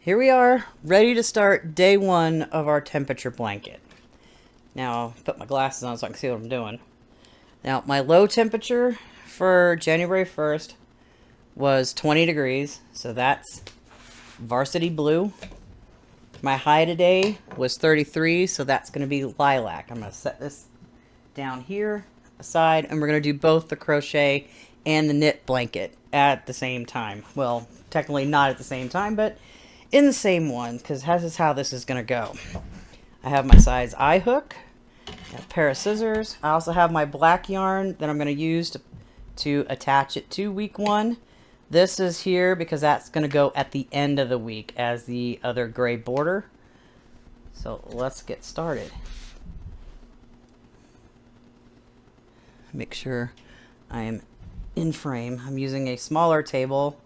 Here we are, ready to start day one of our temperature blanket. Now, I'll put my glasses on so I can see what I'm doing. Now, my low temperature for January 1st was 20 degrees, so that's Varsity Blue. My high today was 33, so that's going to be Lilac. I'm going to set this down here aside, and we're going to do both the crochet and the knit blanket at the same time. Well, technically not at the same time, but in the same one, because this is how this is going to go. I have my size eye hook, a pair of scissors. I also have my black yarn that I'm going to use to attach it to week one. This is here because that's going to go at the end of the week as the other gray border. So let's get started. Make sure I am in frame. I'm using a smaller table,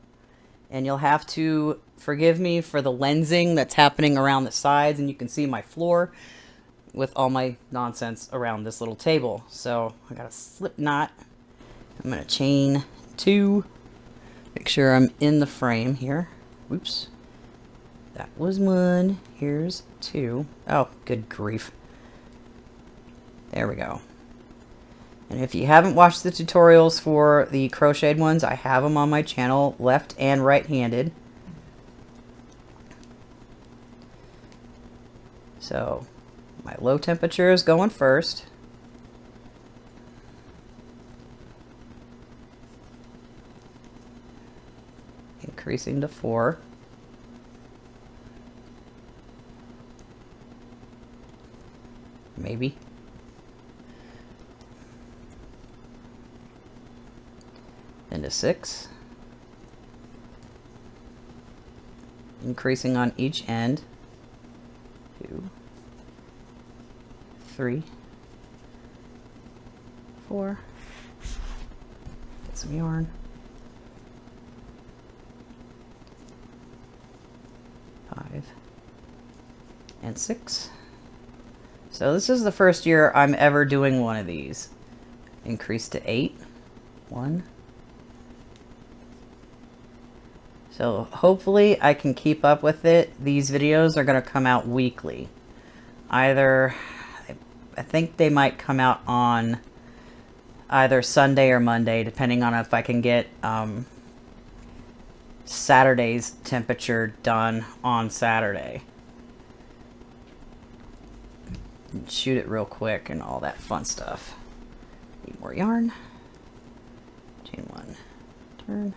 and you'll have to forgive me for the lensing that's happening around the sides, and you can see my floor with all my nonsense around this little table. So I got a slip knot. I'm going to chain 2. Make sure I'm in the frame here. Oops. That was 1. Here's 2. Oh, good grief. There we go. And if you haven't watched the tutorials for the crocheted ones, I have them on my channel, left and right-handed. So my low temperature is going first. Increasing to 4. Maybe. Then to 6. Increasing on each end. 2, 3, 4. Get some yarn. 5 and 6. So this is the first year I'm ever doing one of these. Increase to 8. 1. So hopefully I can keep up with it. These videos are going to come out weekly. I think they might come out on either Sunday or Monday, depending on if I can get Saturday's temperature done on Saturday. And shoot it real quick and all that fun stuff. Need more yarn. Chain 1. Turn.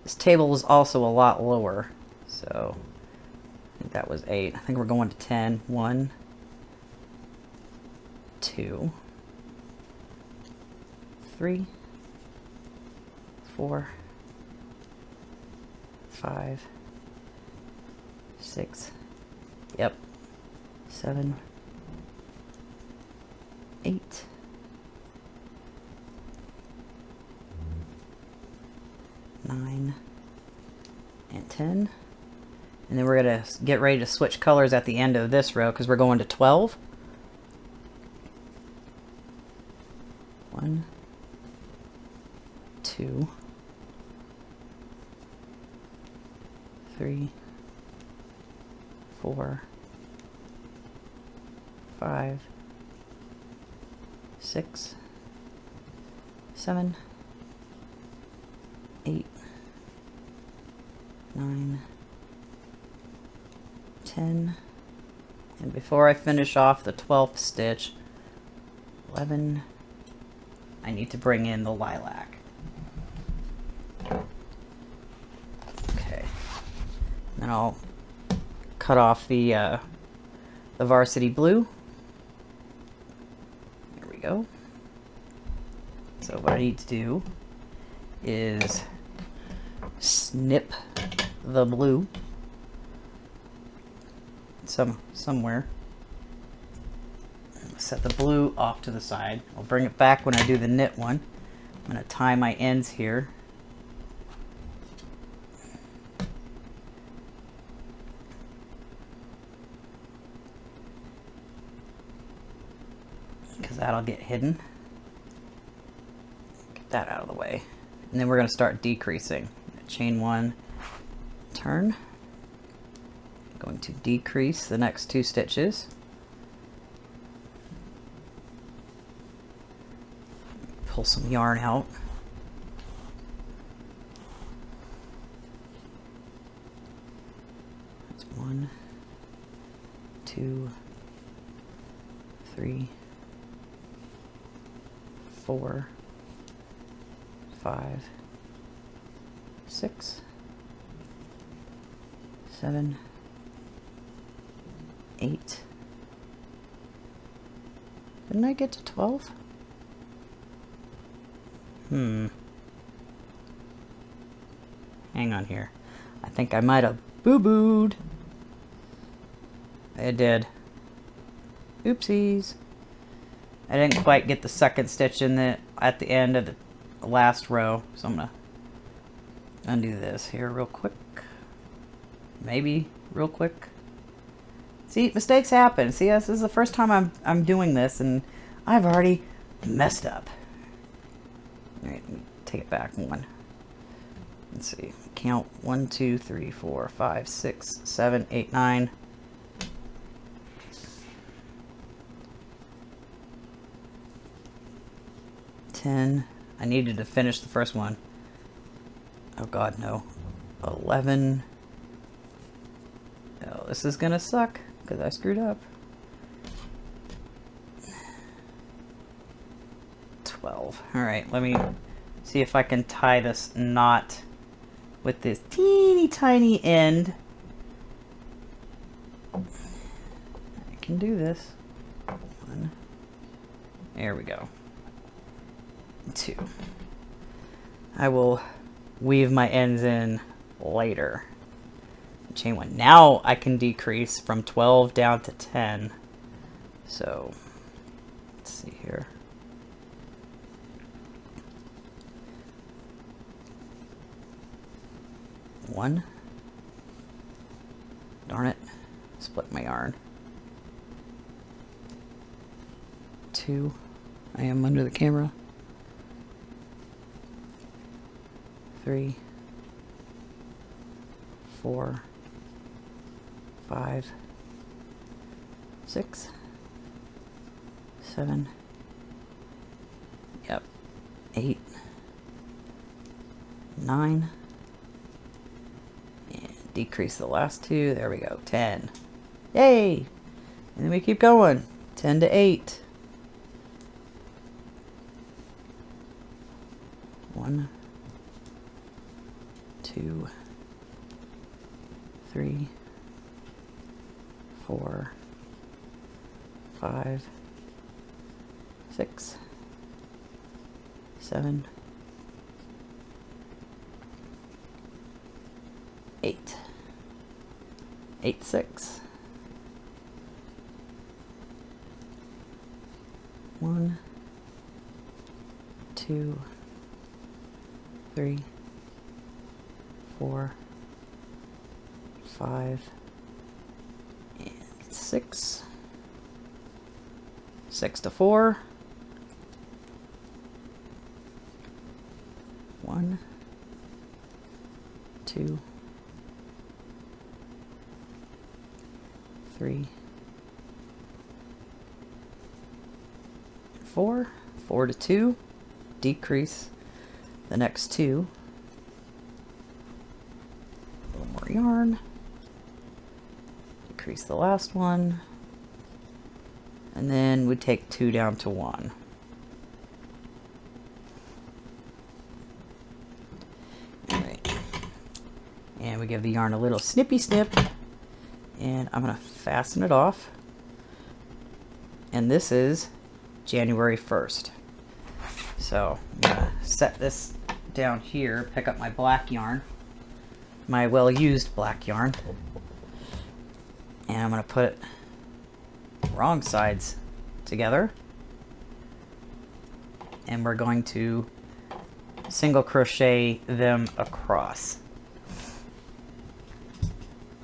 This table is also a lot lower, so I think that was 8. I think we're going to 10. 1, 2, 3, 4, 5, 6, yep, 7, 8, 9, and 10. And then we're going to get ready to switch colors at the end of this row because we're going to 12. 1, 2, 3, 4, 5, 6, 7, 8, 9, 10, and before I finish off the 12th stitch, 11, I need to bring in the lilac. Okay, then I'll cut off the varsity blue. There we go. So what I need to do is snip the blue somewhere. Set the blue off to the side. I'll bring it back when I do the knit one. I'm going to tie my ends here. Because that'll get hidden. Get that out of the way. And then we're going to start decreasing. Chain 1, turn, Going to decrease the next 2 stitches. Pull some yarn out. That's 1, 2, 3, 4, 5, 6, 7, 8. Didn't I get to 12? Hang on here. I think I might have boo-booed. I did. Oopsies. I didn't quite get the second stitch in at the end of the last row, so I'm gonna undo this here real quick. Maybe real quick. See, mistakes happen. See, this is the first time I'm doing this, and I've already messed up. All right, let me take it back 1. Let's see. Count 1, 2, 3, 4, 5, 6, 7, 8, 9. 10. I needed to finish the first one. Oh God, no. 11. Oh, this is gonna suck because I screwed up. 12. All right, let me see if I can tie this knot with this teeny tiny end. I can do this. 1. There we go. 2. I will weave my ends in later. Chain 1. Now I can decrease from 12 down to 10. So let's see here. 1. Darn it. Split my yarn. 2. I am under the camera. 3. 4. 5. 6. 7. Yep. 8. 9. Decrease the last 2. There we go. 10. Yay! And then we keep going. 10 to 8. 1, 2, 3, 4, 5, 6, 7, 8. 8, 6. 1, 2, 3, 4, 5, and 6. 6 to 4. 1, 2, 3, 4. 4 to 2. Decrease the next 2. A little more yarn. Decrease the last one. And then we take 2 down to 1. Alright. And we give the yarn a little snippy snip. And I'm going to fasten it off. And this is January 1st. So I'm going to set this down here, pick up my black yarn, my well-used black yarn, and I'm going to put wrong sides together, and we're going to single crochet them across.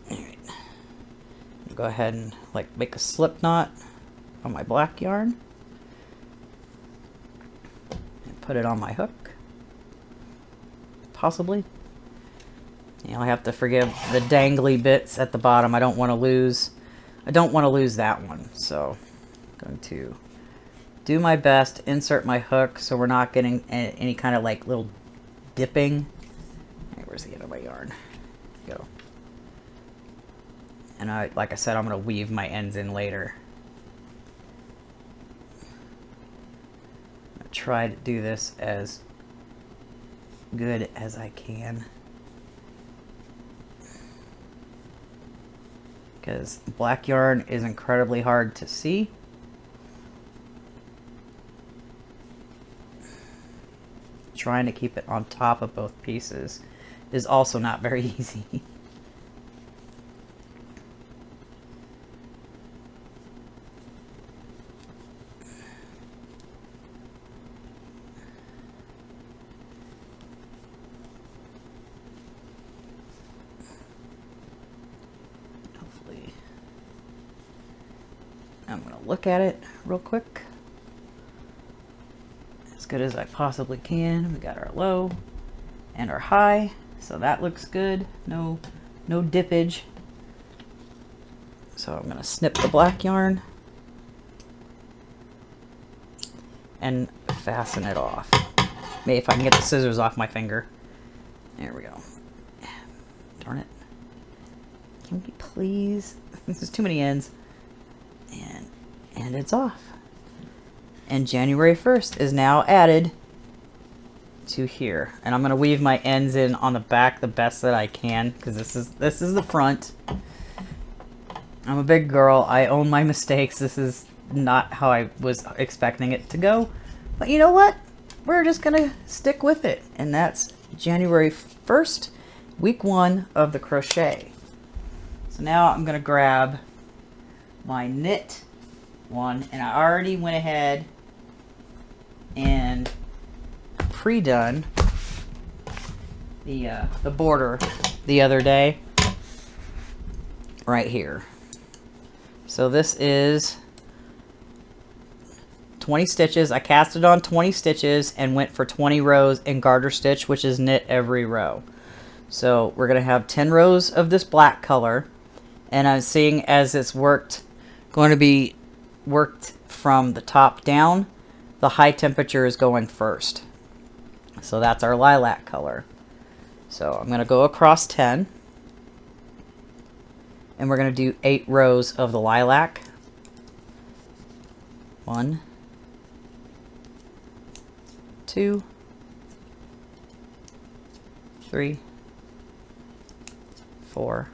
All right. Go ahead and make a slip knot on my black yarn. Put it on my hook, possibly, You'll have to forgive the dangly bits at the bottom. I don't want to lose that one. So I'm going to do my best, insert my hook so we're not getting any kind of like little dipping. Hey, where's the end of my yarn? Go. And like I said, I'm going to weave my ends in later. I'm going to try to do this as good as I can, because black yarn is incredibly hard to see. Trying to keep it on top of both pieces is also not very easy. Hopefully, I'm going to look at it real quick. As good as I possibly can. We got our low and our high, so that looks good. No dippage. So I'm going to snip the black yarn and fasten it off. Maybe if I can get the scissors off my finger. There we go. Darn it. Can we please? There's too many ends. And it's off. And January 1st is now added to here. And I'm going to weave my ends in on the back the best that I can, because this is the front. I'm a big girl. I own my mistakes. This is not how I was expecting it to go. But you know what? We're just going to stick with it. And that's January 1st, week 1 of the crochet. So now I'm going to grab my knit one, and I already went ahead and pre-done the border the other day right here. So this is 20 stitches. I casted on 20 stitches and went for 20 rows in garter stitch, which is knit every row. So we're going to have 10 rows of this black color, and I'm seeing as it's going to be worked from the top down, the high temperature is going first. So that's our lilac color. So I'm going to go across 10, and we're going to do 8 rows of the lilac. 1, 2, 3, 4,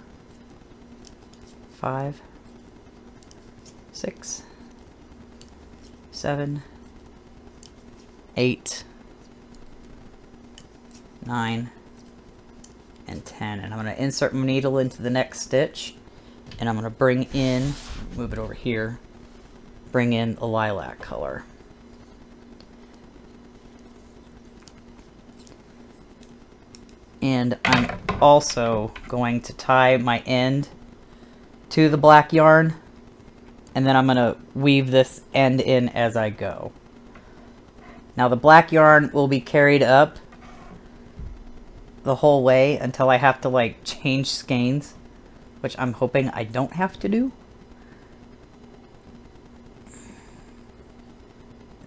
5, 6, 7, 8, 9, and 10. And I'm going to insert my needle into the next stitch, and I'm going to bring in, move it over here, bring in the lilac color. And I'm also going to tie my end to the black yarn, and then I'm going to weave this end in as I go. Now the black yarn will be carried up the whole way until I have to like change skeins, which I'm hoping I don't have to do.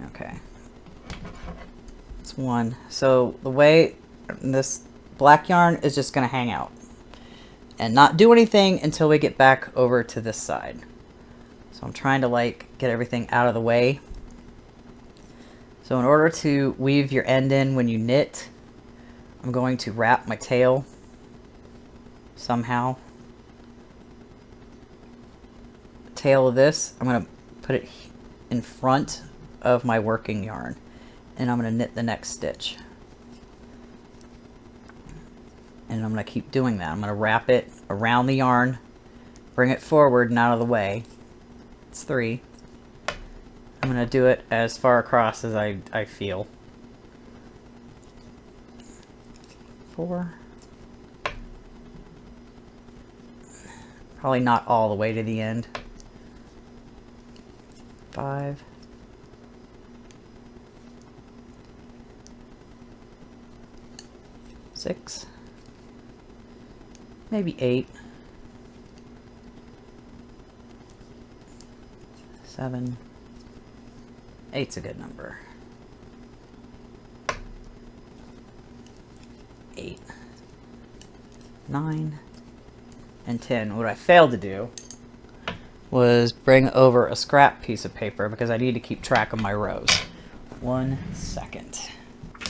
Okay. It's one. So the way this black yarn is just going to hang out and not do anything until we get back over to this side. So I'm trying to like get everything out of the way. So in order to weave your end in when you knit, I'm going to wrap my tail somehow. The tail of this, I'm going to put it in front of my working yarn, and I'm going to knit the next stitch. And I'm going to keep doing that. I'm going to wrap it around the yarn, bring it forward and out of the way. It's 3. I'm going to do it as far across as I feel. 4. Probably not all the way to the end. 5. 6. maybe 8, 7, 8's a good number. 8, 9, and 10. What I failed to do was bring over a scrap piece of paper because I need to keep track of my rows. 1 second.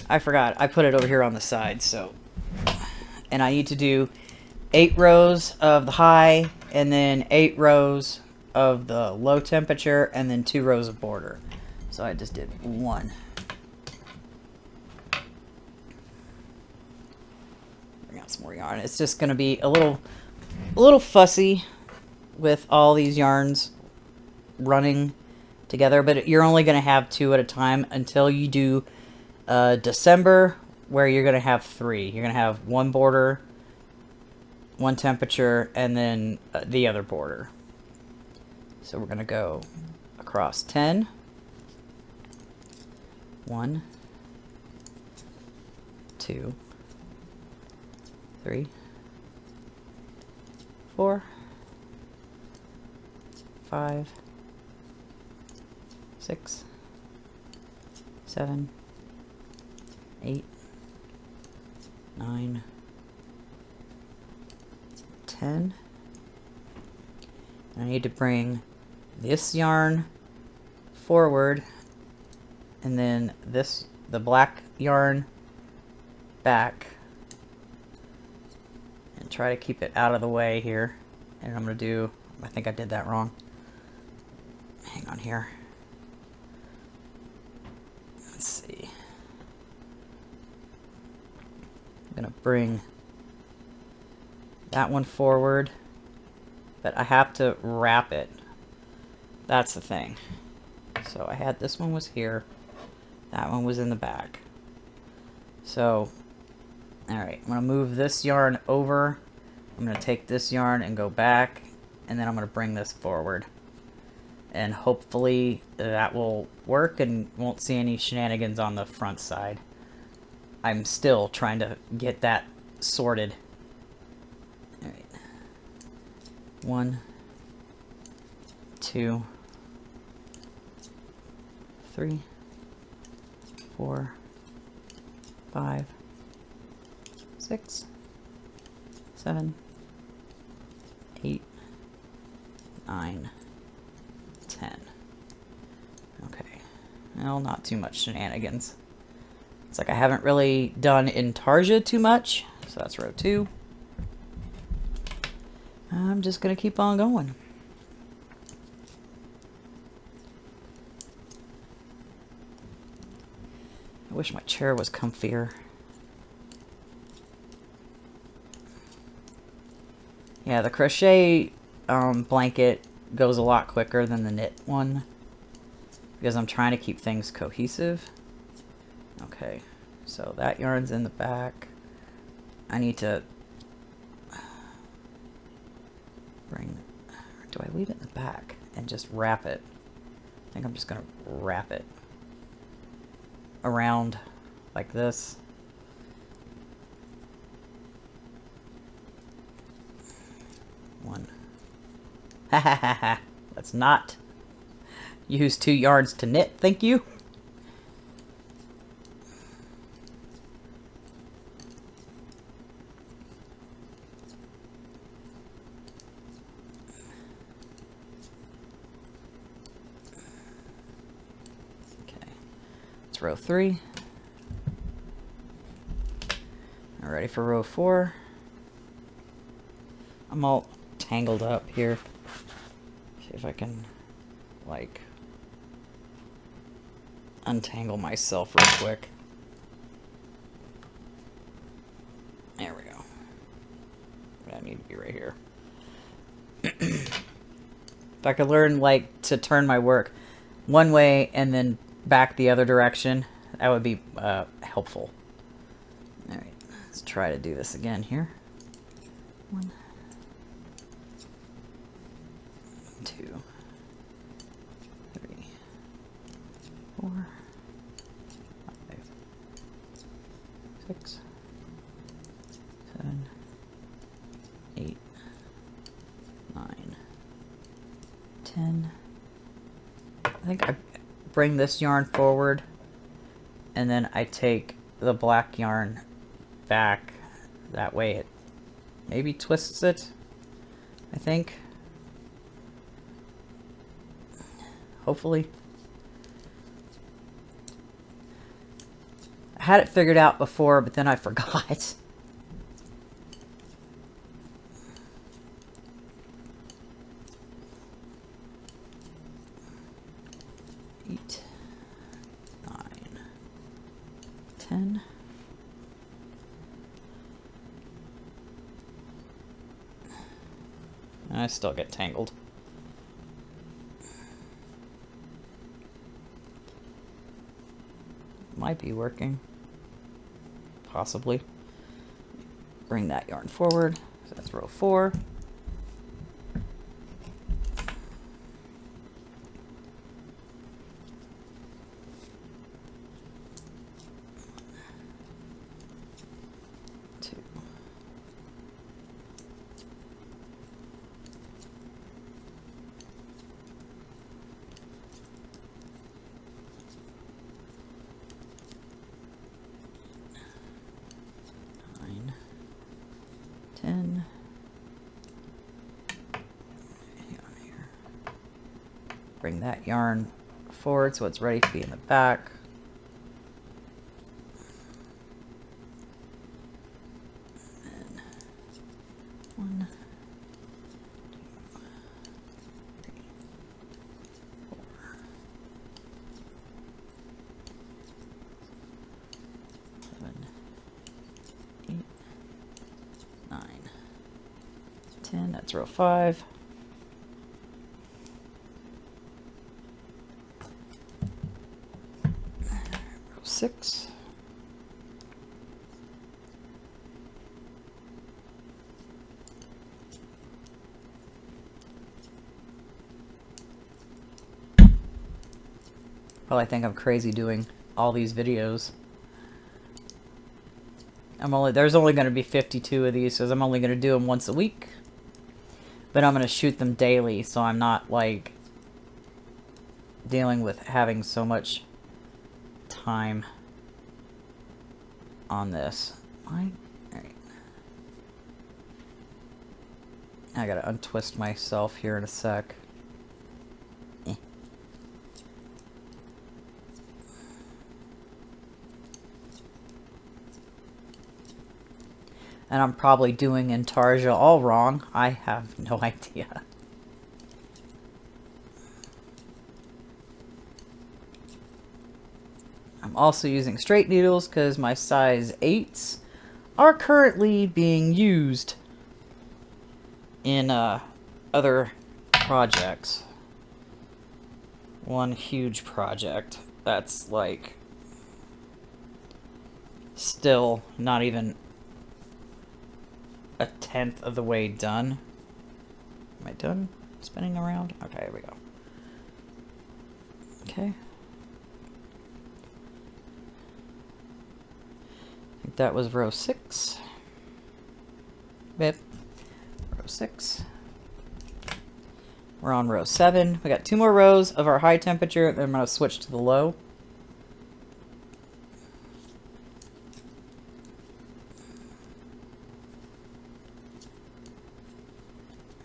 I forgot. I put it over here on the side, so. And I need to do 8 rows of the high, and then 8 rows of the low temperature, and then 2 rows of border. So I just did 1. Bring out some more yarn. It's just going to be a little fussy with all these yarns running together, but you're only going to have 2 at a time until you do December, where you're going to have 3. You're going to have 1 border, 1 temperature, and then the other border. So we're going to go across 10. 1, 2, 3, 4, 5, 6, 7, 8, 9, 10. I need to bring this yarn forward, and then the black yarn back, and try to keep it out of the way here. And I'm going to do, I think I did that wrong. Hang on here. Let's see. I'm going to bring that one forward, but I have to wrap it. That's the thing. So I had, this one was here. That one was in the back. So, alright, I'm going to move this yarn over. I'm going to take this yarn and go back, and then I'm going to bring this forward. And hopefully that will work and won't see any shenanigans on the front side. I'm still trying to get that sorted. Alright. 1, 2, 3, 4, 5, 6, 7, 8, 9, 10. Okay. Well, not too much shenanigans. It's like I haven't really done intarsia too much. So that's row 2. I'm just going to keep on going. I wish my chair was comfier. Yeah, the crochet blanket goes a lot quicker than the knit one because I'm trying to keep things cohesive. Okay, so that yarn's in the back. I need to bring, do I leave it in the back and just wrap it? I think I'm just going to wrap it around like this. One. Ha ha ha ha. Let's not use 2 yarns to knit. Thank you. Okay. It's row 3. I'm ready for row 4. I'm all tangled up here. See if I can, like, untangle myself real quick. There we go. I need to be right here. If I could learn, like, to turn my work one way and then back the other direction, that would be helpful. Alright, let's try to do this again here. 1, 2, 3, 4, 5, 6, 7, 10. I think I bring this yarn forward and then I take the black yarn back. That way it maybe twists it, I think. Hopefully. I had it figured out before, but then I forgot. Eight, 9, 10. I still get tangled. Might be working. Possibly. Bring that yarn forward. So that's row 4. Bring that yarn forward so it's ready to be in the back. And 1, 2, 3, 4, 7, 8, 9, 10. That's row 5. Row 6. Well, I think I'm crazy doing all these videos. There's only going to be 52 of these, so I'm only going to do them once a week. But I'm going to shoot them daily, so I'm not, like, dealing with having so much time on this. Alright. I gotta untwist myself here in a sec. And I'm probably doing Intarsia all wrong. I have no idea. I'm also using straight needles because my size 8s are currently being used in other projects. One huge project that's like still not even a 10th of the way done. Am I done spinning around? Okay, here we go. Okay. I think that was row 6. Bip. Row 6. We're on row 7. We got 2 more rows of our high temperature, then I'm going to switch to the low.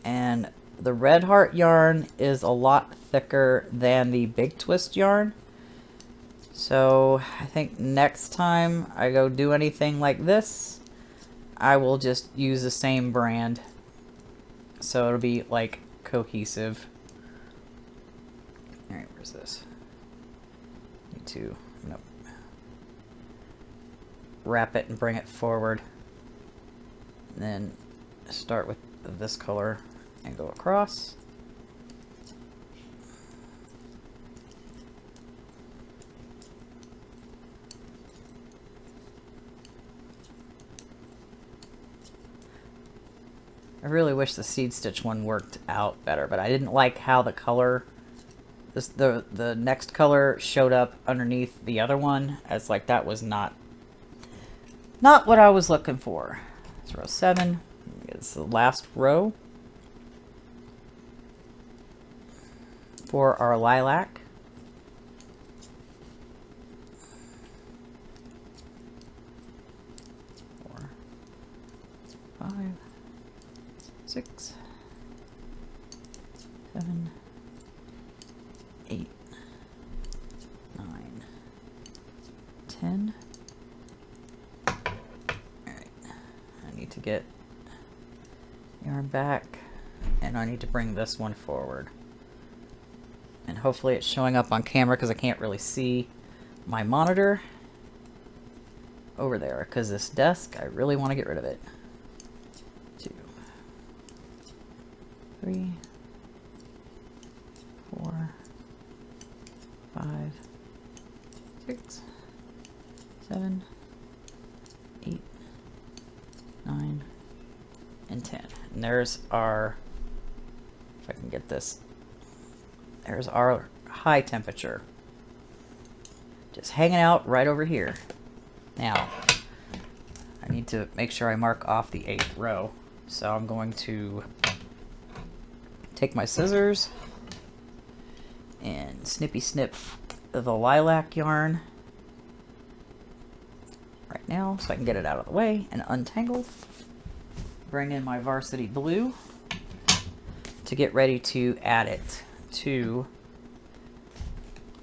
And the red heart yarn is a lot thicker than the big twist yarn. So I think next time I go do anything like this, I will just use the same brand. So it'll be like cohesive. Alright, where's this? Need to wrap it and bring it forward. And then start with this color and go across. I really wish the seed stitch one worked out better, but I didn't like how the color, the next color showed up underneath the other one. It's like that was not what I was looking for. It's row 7. It's the last row. for our lilac. Four, 5, 6, 7, 8, 9, 10. Alright, I need to get yarn back, and I need to bring this one forward. And hopefully it's showing up on camera because I can't really see my monitor over there, because this desk, I really want to get rid of it. 2, 3, 4, 5, 6, 7, 8, 9, and 10. And there's our, if I can get this, there's our high temperature. Just hanging out right over here. Now, I need to make sure I mark off the 8th row. So I'm going to take my scissors and snippy snip the lilac yarn right now so I can get it out of the way and untangle. Bring in my Varsity Blue to get ready to add it to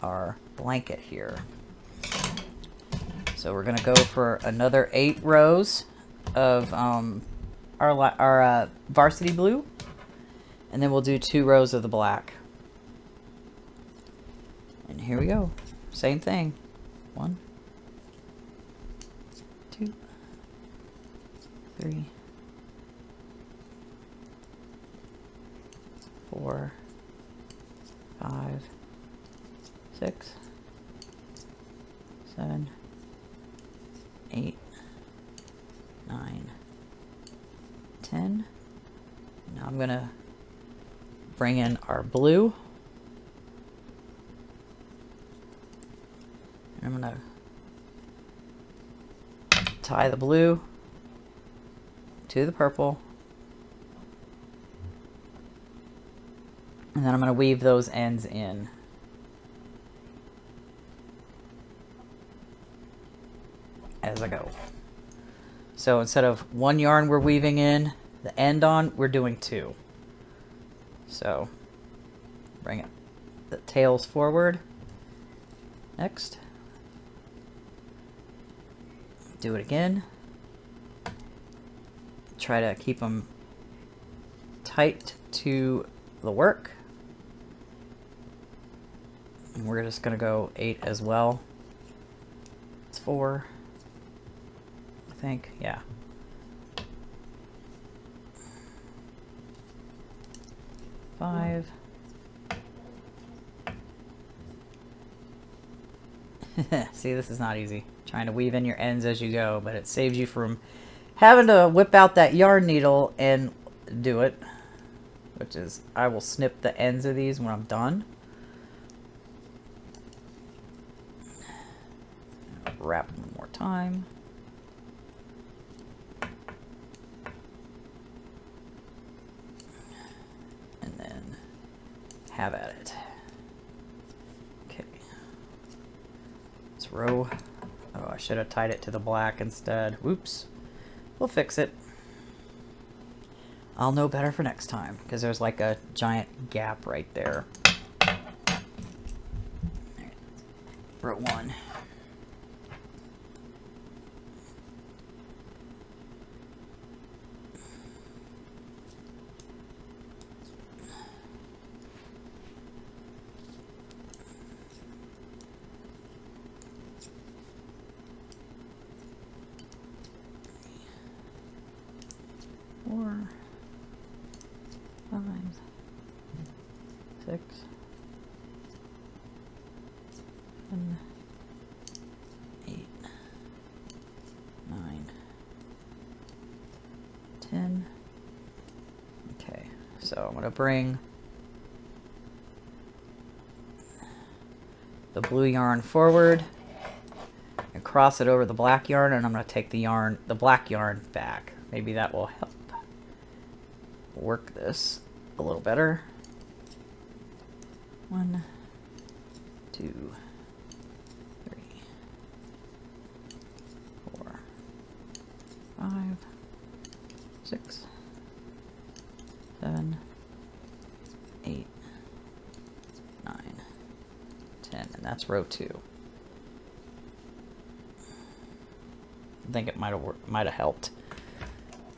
our blanket here. So we're gonna go for another 8 rows of our Varsity Blue, and then we'll do 2 rows of the black. And here we go, same thing. 1, 2, 3, 4, 5, 6, 7, 8, 9, 10. Now I'm gonna bring in our blue. And I'm gonna tie the blue to the purple. And then I'm going to weave those ends in. As I go. So instead of 1 yarn we're weaving in the end on, we're doing 2. So bring it, the tails forward. Next. Do it again. Try to keep them tight to the work. And we're just going to go 8 as well. It's 4, I think. Yeah. Five. See, this is not easy. Trying to weave in your ends as you go, but it saves you from having to whip out that yarn needle and do it. Which is, I will snip the ends of these when I'm done. Wrap one more time. And then have at it. Okay. This row. Oh, I should have tied it to the black instead. Whoops. We'll fix it. I'll know better for next time, because there's like a giant gap right there. Row 1. Four, 5, 6, 7, 8, 9, 10. Okay, so I'm going to bring the blue yarn forward and cross it over the black yarn, and I'm going to take the black yarn back. Maybe that will help work this a little better. 1, 2, 3, 4, 5, 6, 7, 8, 9, 10, and that's row 2. I think it might have helped.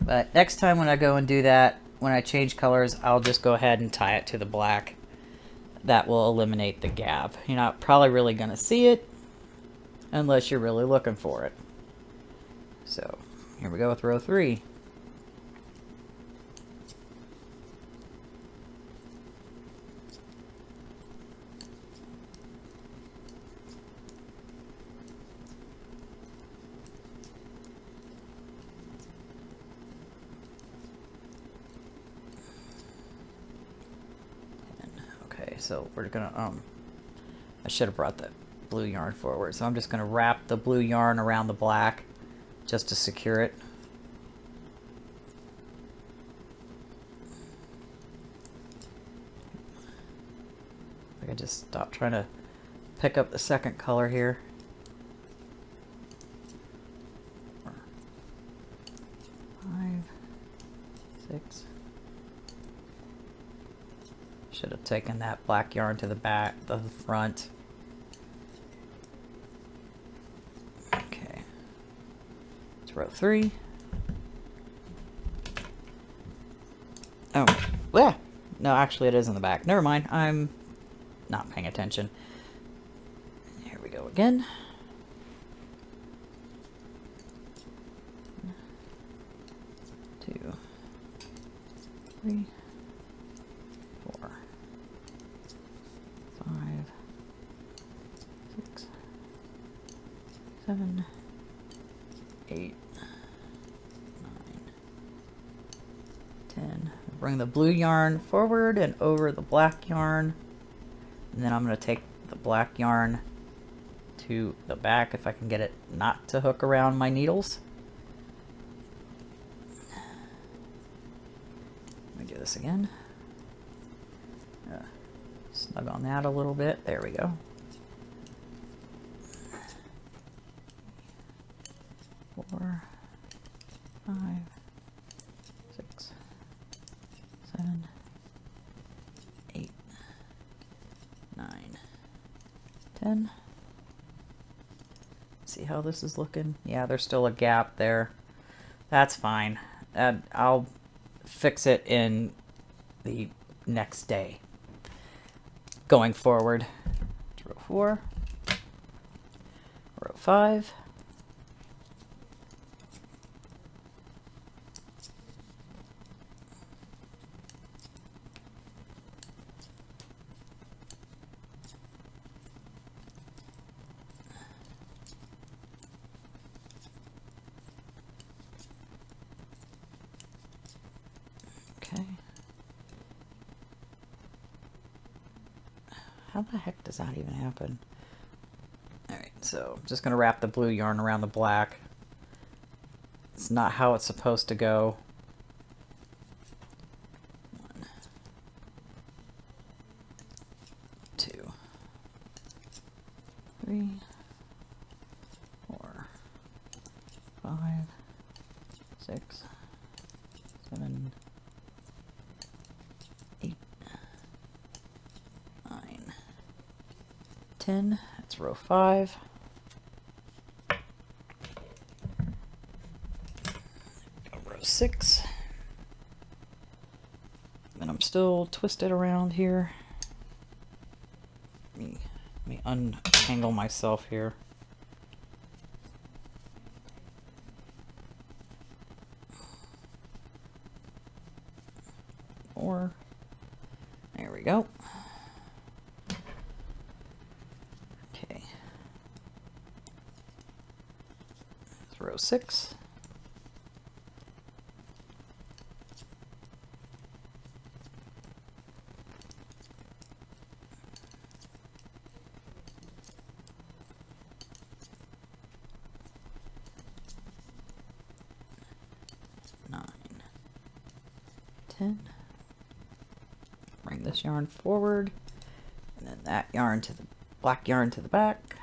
But next time when I go and do that, when I change colors, I'll just go ahead and tie it to the black. That will eliminate the gap. You're not probably really going to see it unless you're really looking for it. So here we go with row 3. So we're gonna, I should have brought the blue yarn forward. So I'm just gonna wrap the blue yarn around the black just to secure it. I can just stop trying to pick up the second color here. 4, 5, 6. Should have taken that black yarn to the back, the front. Okay. It's row 3. Oh, yeah. No, actually it is in the back. Never mind. I'm not paying attention. Here we go again. 1, 2, 3, 4, 5, 6, 7, 8, 9, 10. Bring the blue yarn forward and over the black yarn. And then I'm going to take the black yarn to the back if I can get it not to hook around my needles. Let me do this again. Snug on that a little bit. There we go. 4, 5, 6, 7, 8, 9, 10. See how this is looking? Yeah, there's still a gap there. That's fine. I'll fix it in the next day. Going forward, row 4, row 5, okay. How the heck does that even happen? Alright, so I'm just going to wrap the blue yarn around the black. It's not how it's supposed to go. 1, 2, 3, 4, 5, 6, 7, 8, 9, 10. That's row 5. Row 6. And I'm still twisted around here. Let me untangle myself here. Or there we go. Okay. That's row 6. Bring this yarn forward And then that yarn to the black yarn to the back,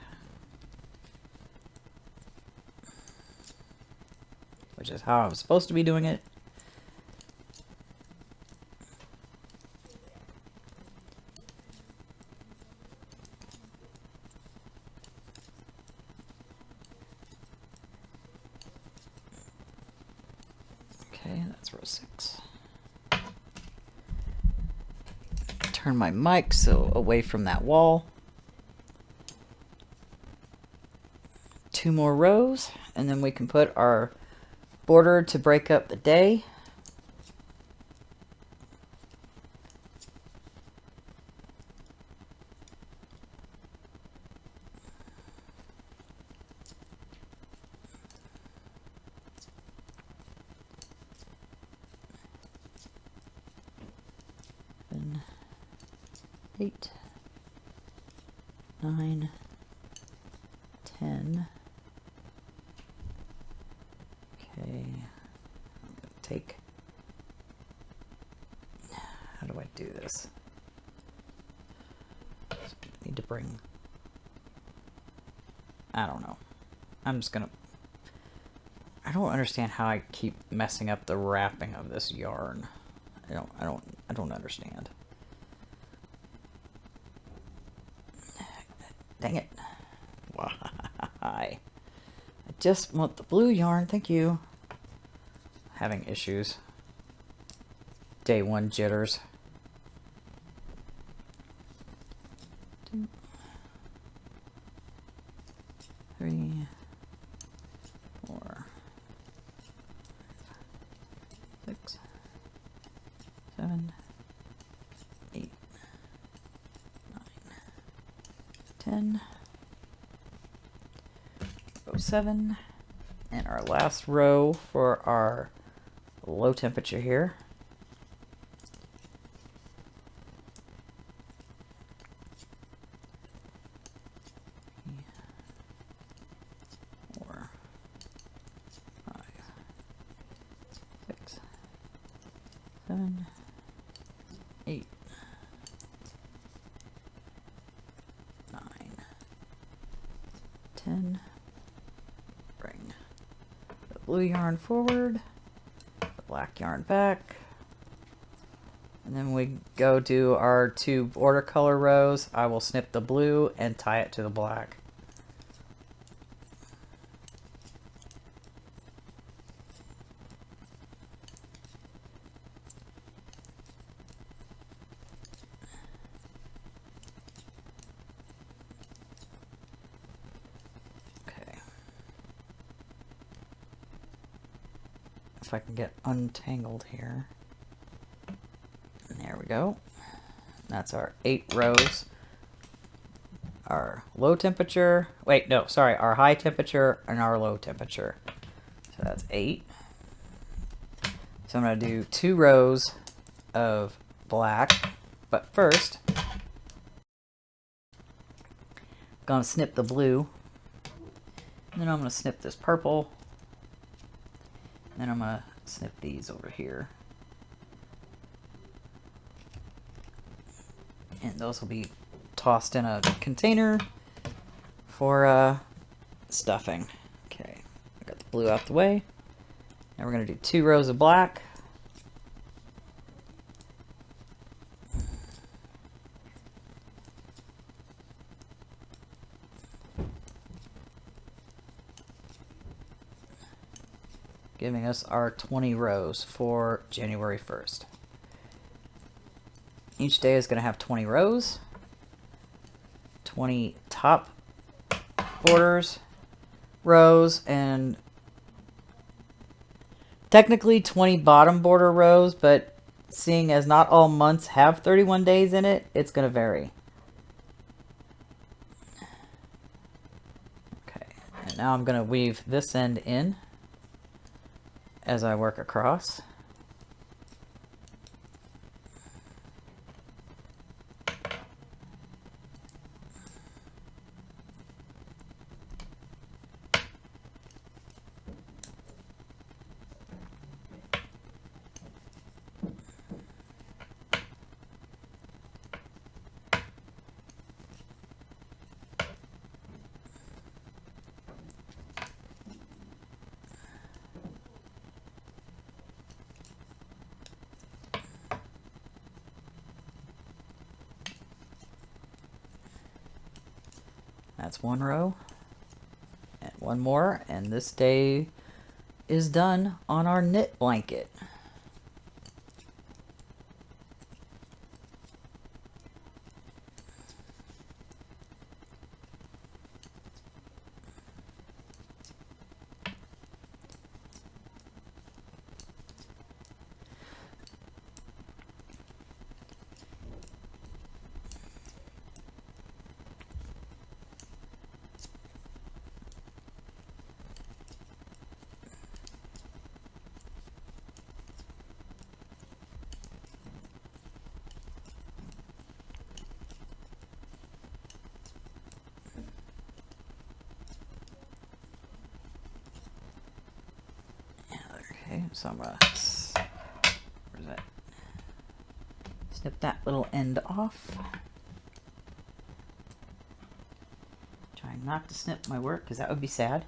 which is how I was supposed to be doing it. Okay, that's row 6. Turn my mic so away from that wall. 2 more rows, and then we can put our border to break up the day. And 8, 9, 10. Okay, I'm gonna take, how do I do this? I need to bring, I don't know. I'm just gonna, I don't understand how I keep messing up the wrapping of this yarn. I don't understand. Dang it. Why? I just want the blue yarn, thank you. Having issues. Day 1 jitters. 2, 3, 4, 6, 7, 8, 9, 10. Row 7. And our last row for our low temperature here. Four, 5, 6, 7, 8, 9, 10. Bring the blue yarn forward, the black yarn back, and then we go do our 2 border color rows. I will snip the blue and tie it to the black. If I can get untangled here. And there we go. That's our 8 rows. Our low temperature, wait, no, sorry, our high temperature and our low temperature. So that's 8. So I'm going to do 2 rows of black, but first, I'm going to snip the blue, and then I'm going to snip this purple. Then I'm going to snip these over here. And those will be tossed in a container for stuffing. Okay, I got the blue out the way. Now we're going to do 2 rows of black. Giving us our 20 rows for January 1st. Each day is going to have 20 rows, 20 top borders, rows, and technically 20 bottom border rows, but seeing as not all months have 31 days in it, it's going to vary. Okay, and now I'm going to weave this end in as I work across. That's one row. And one more, and this day is done on our knit blanket. Okay, so I'm gonna, where's that? Snip that little end off. Trying not to snip my work because that would be sad.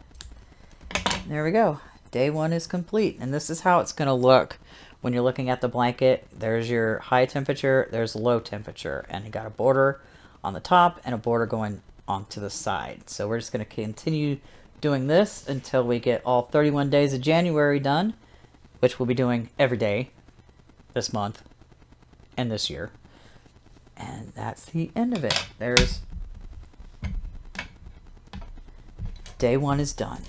There we go. Day one is complete, and this is how it's going to look when you're looking at the blanket. There's your high temperature, there's low temperature, and you got a border on the top and a border going onto the side. So we're just going to continue doing this until we get all 31 days of January done, which we'll be doing every day this month and this year. And that's the end of it. There's day one is done.